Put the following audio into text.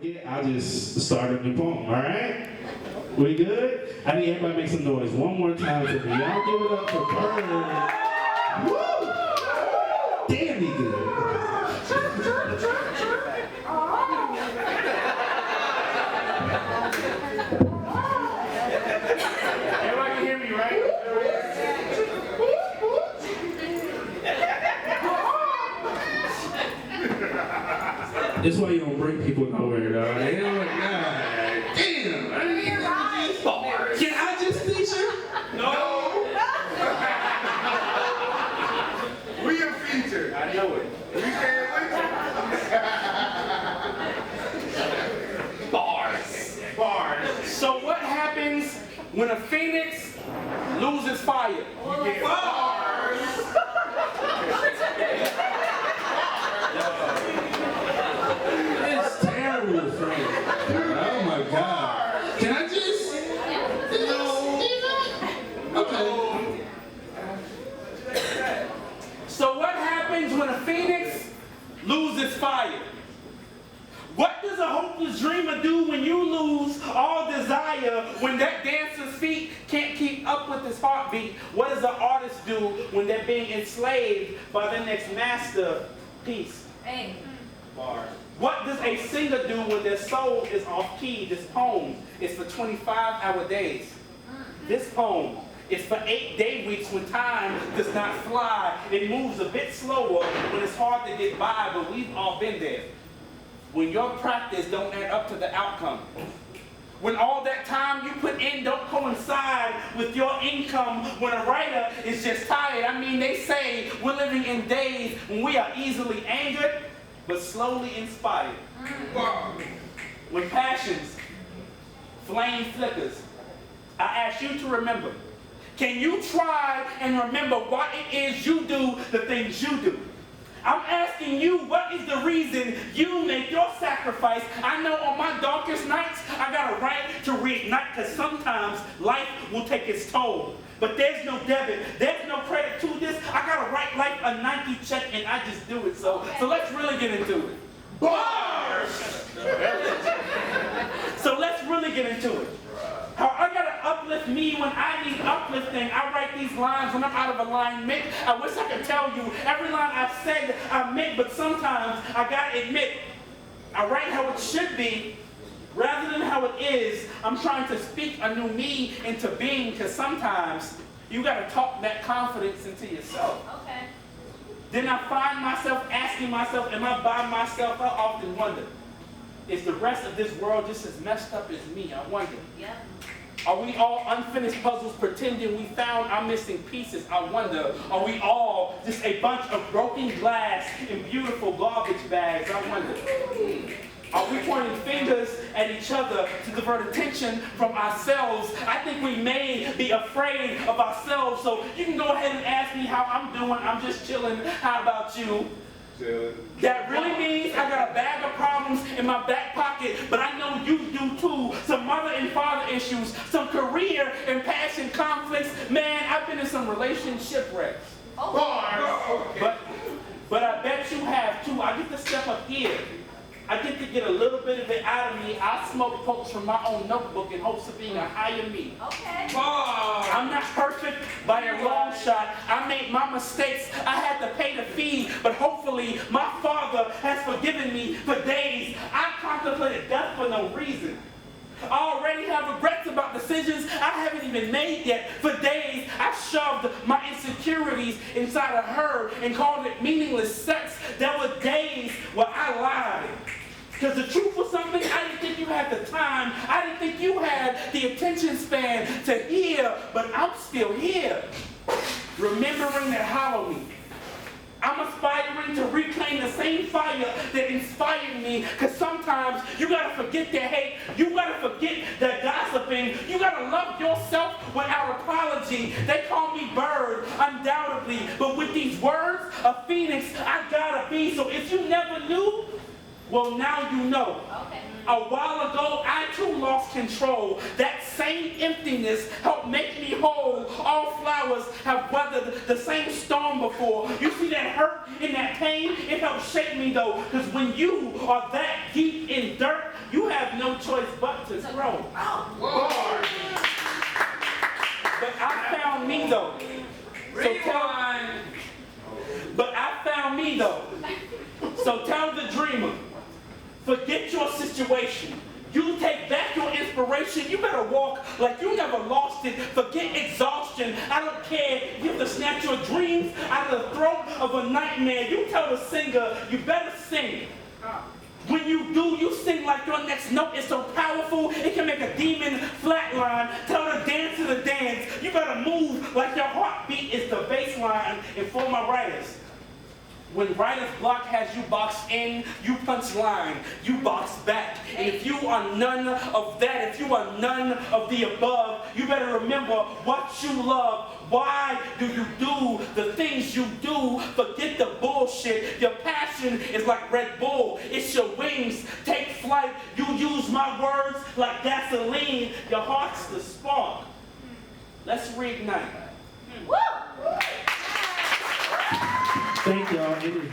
Yeah, I'll just start a new poem, all right? We good? I need everybody to make some noise one more time for me. Y'all give it up for Byrd. Woo! Damn, he good. Everybody can hear me, right? This is why you don't bring people nowhere, though. They don't like, God damn. I didn't even know these bars. Can I just feature? No. We a feature. I know it. We can't wait. Bars. So what happens when a phoenix loses fire? You get bars. It's terrible, Frank. Oh my God. Can I just? No. Okay. So what happens when a phoenix loses fire? What does a hopeless dreamer do when you lose all desire, when that dancer's feet can't keep up with his heartbeat? What does an artist do when they're being enslaved by their next masterpiece? Hey. Bars. What does a singer do when their soul is off key? This poem is for 25-hour days. This poem is for 8-day weeks when time does not fly. It moves a bit slower when it's hard to get by, but we've all been there. When your practice don't add up to the outcome. When all that time you put in don't coincide with your income. When a writer is just tired. I mean, they say we're living in days when we are easily angered, but slowly inspired. When passion's flame flickers, I ask you to remember. Can you try and remember why it is you do the things you do? I'm asking you, what is the reason you make your sacrifice? I know on my darkest nights, I got a right to reignite, because sometimes life will take its toll. But there's no debit, there's no credit to this. I gotta write like a Nike check and I just do it. So let's really get into it. Bars! So let's really get into it. How I gotta uplift me when I need uplifting. I write these lines when I'm out of alignment. I wish I could tell you every line I've said I meant, but sometimes I gotta admit, I write how it should be rather than how it is. I'm trying to speak a new me into being, because sometimes you gotta talk that confidence into yourself. Okay. Then I find myself asking myself, am I by myself? I often wonder, is the rest of this world just as messed up as me? I wonder. Yeah. Are we all unfinished puzzles pretending we found our missing pieces? I wonder. Are we all just a bunch of broken glass in beautiful garbage bags? I wonder. Are we pointing fingers at each other to divert attention from ourselves? I think we may be afraid of ourselves, so you can go ahead and ask me how I'm doing. I'm just chilling. How about you? That really means I got a bag of problems in my back pocket, but I know you do too. Some mother and father issues, some career and passion conflicts. Man, I've been in some relationship wrecks. Okay. But I bet you have too. I get to step up here. I get to get a little bit of it out of me. I smoke quotes from my own notebook in hopes of being a higher me. Okay. I'm not perfect by a long shot. I made my mistakes. I had to pay the fee, but hopefully my Father has forgiven me for days. I contemplated death for no reason. I already have regrets about decisions I haven't even made yet. For days, I shoved my insecurities inside of her and called it meaningless sex. There were days where I lied. Because the truth was something I didn't think you had the time. I didn't think you had the attention span to hear, but I'm still here. Remembering that hollow me. I'm aspiring to reclaim the same fire that inspired me, because sometimes you gotta forget the hate, you gotta forget the gossiping, you gotta love yourself without apology. They call me Byrd, undoubtedly, but with these words, a phoenix I gotta be. So if you never knew, well now you know. Okay. A while ago, I too lost control, that same emptiness helped make me whole. All flowers have weathered the same storm before. You see that hurt and that pain? It helped shape me though, because when you are that deep in dirt, you have no choice but to grow. Bars. But I found me though. But I found me though. So tell the dreamer, forget your situation. You take back your inspiration. You better walk like you never lost it. Forget exhaustion. I don't care. You have to snatch your dreams out of the throat of a nightmare. You tell the singer, you better sing. When you do, you sing like your next note is so powerful, it can make a demon flatline. Tell the dancer to dance. You better move like your heartbeat is the baseline. And for my writers, when writer's block has you boxed in, you punch line, you box back. And if you are none of that, if you are none of the above, you better remember what you love. Why do you do the things you do? Forget the bullshit. Your passion is like Red Bull. It's your wings. Take flight. You use my words like gasoline. Your heart's the spark. Let's reignite. Thank y'all. It is